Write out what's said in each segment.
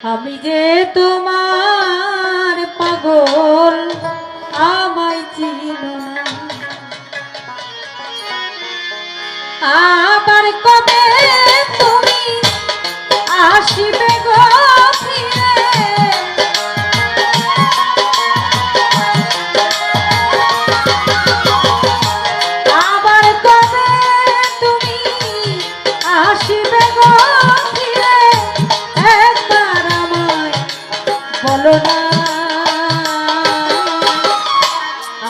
আমি যে তোমার পাগল আমায় চিনো না, আবার কবে তুমি আসিবে গো ফিরে। আবার কবে তুমি আসিবে গো ফিরে, একবার আমায় বলো না।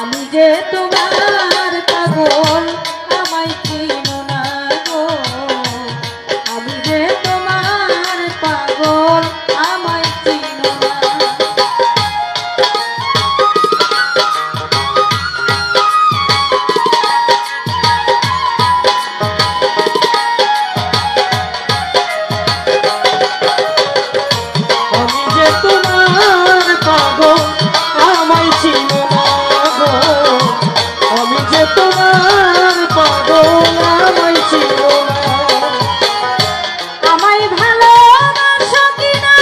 আমি যে তোমার পাগল আমায় চিনো না গো, আমি যে তোমার পাগল আমায় চিনো না। আমি যে তোমার পাগল আমায় চিনো না গো, আমি যে তোমার পাগল আমায় চিনো না। আমায় ভালোবাসো কিনা,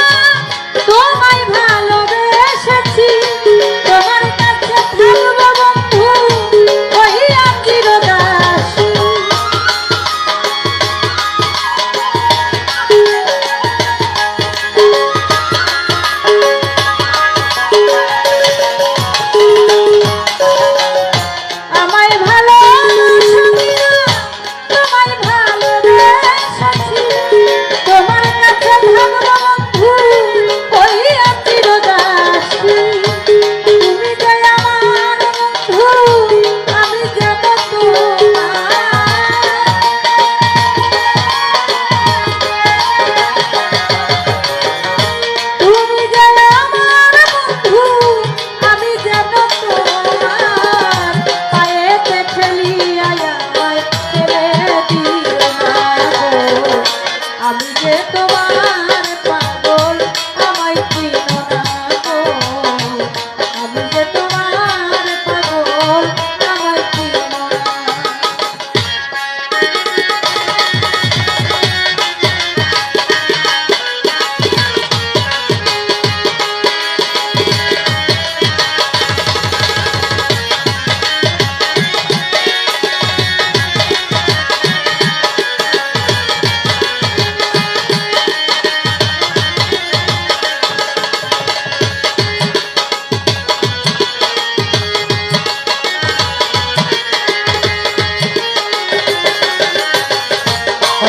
তোমায় ভালোবেসেছি, তোমার কাছে থাকবো বন্ধু হইয়া চিরদাসী। আমায় ভালোবাসো কিনা, তোমায় ভালোবেসেছি, তোমার কাছে থাকবো বন্ধু হইয়া চিরদাসী। তুমি যে আমার বন্ধু, আমি যে তোমার। তুমি যে আমার বন্ধু, আমি যেন তোমার। পায়েতে ঠেলিয়া আমায় ফেলে দিও না গো, আমি যে তোমার পাগল আমায় চিনো না গো, আমি যে তোমার পাগল আমায় চিনো না।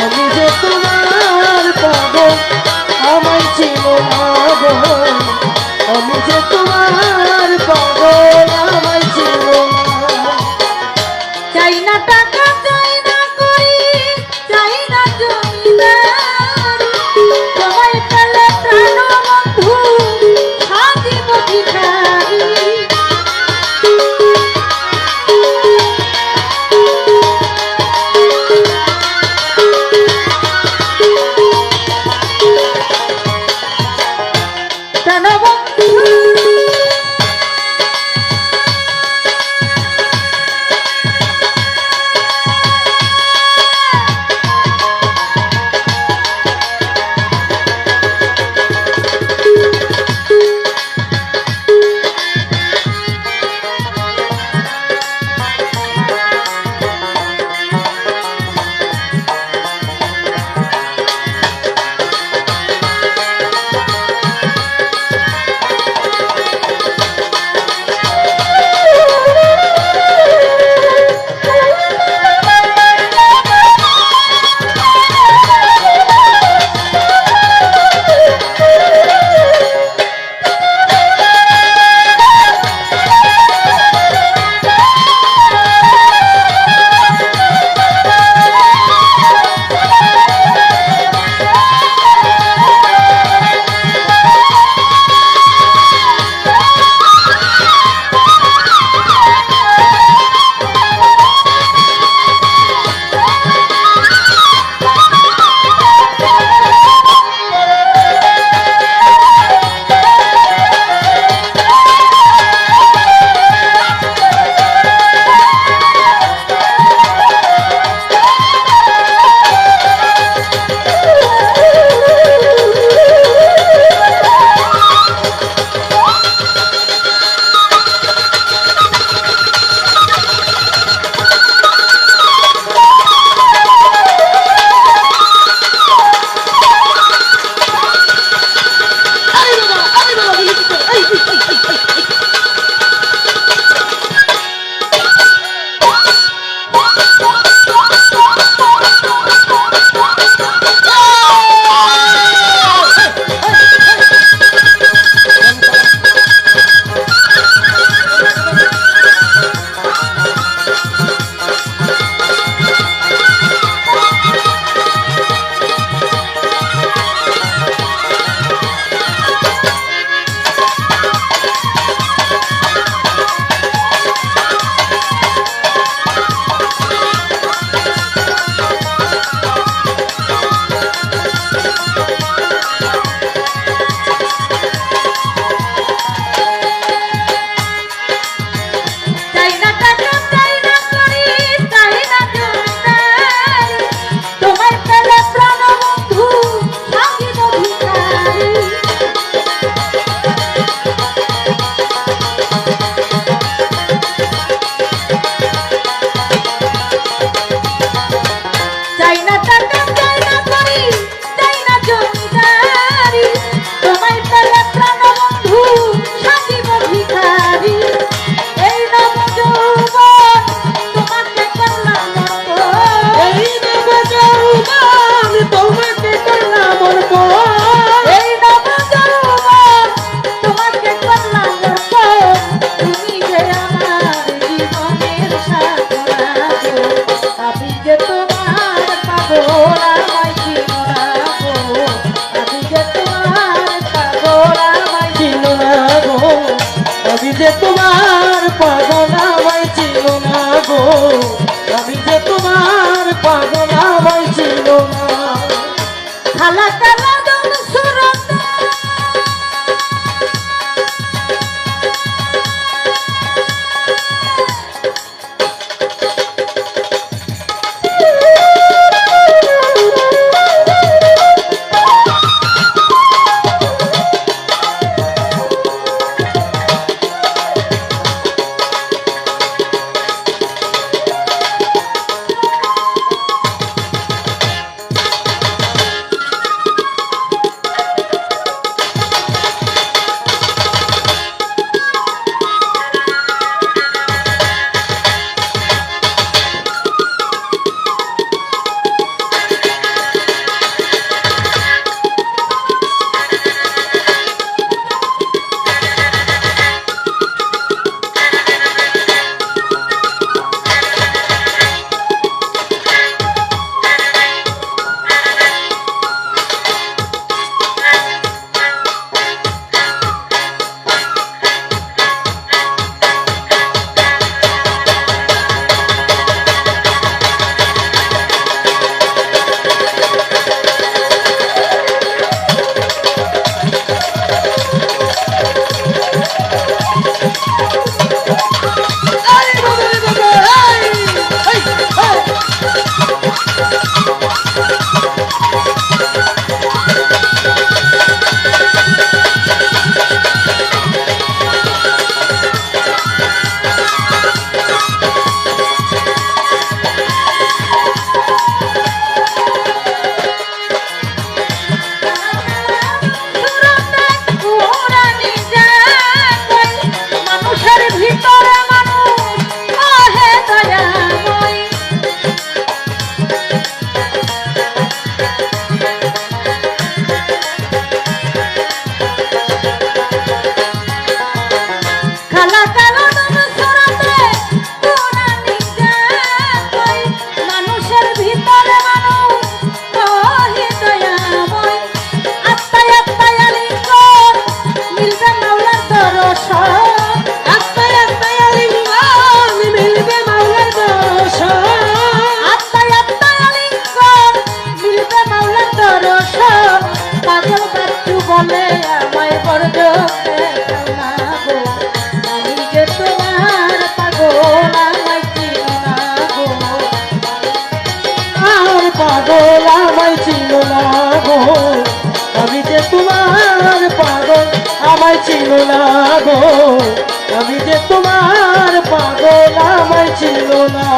আমি যে তোমার পাগল আমায় চিনো না গো, আমি যে তোমার পাগল আমায় চিনো না। চাই না টাকা, চাই না করি, চাই না জমিদারি, তোমায় পেলে প্রাণ বন্ধু সাজিব ভিখারি। প্রাণ বন্ধু আমায় বর্গ পেতাম না গো আমি যে তোমার পাগল আমায় চিনো না গো আর পাগল আমায় ছিল না গো আমি যে তোমার পাগল আমায় ছিল না গো আমি যে তোমার পাগল আমায় ছিল না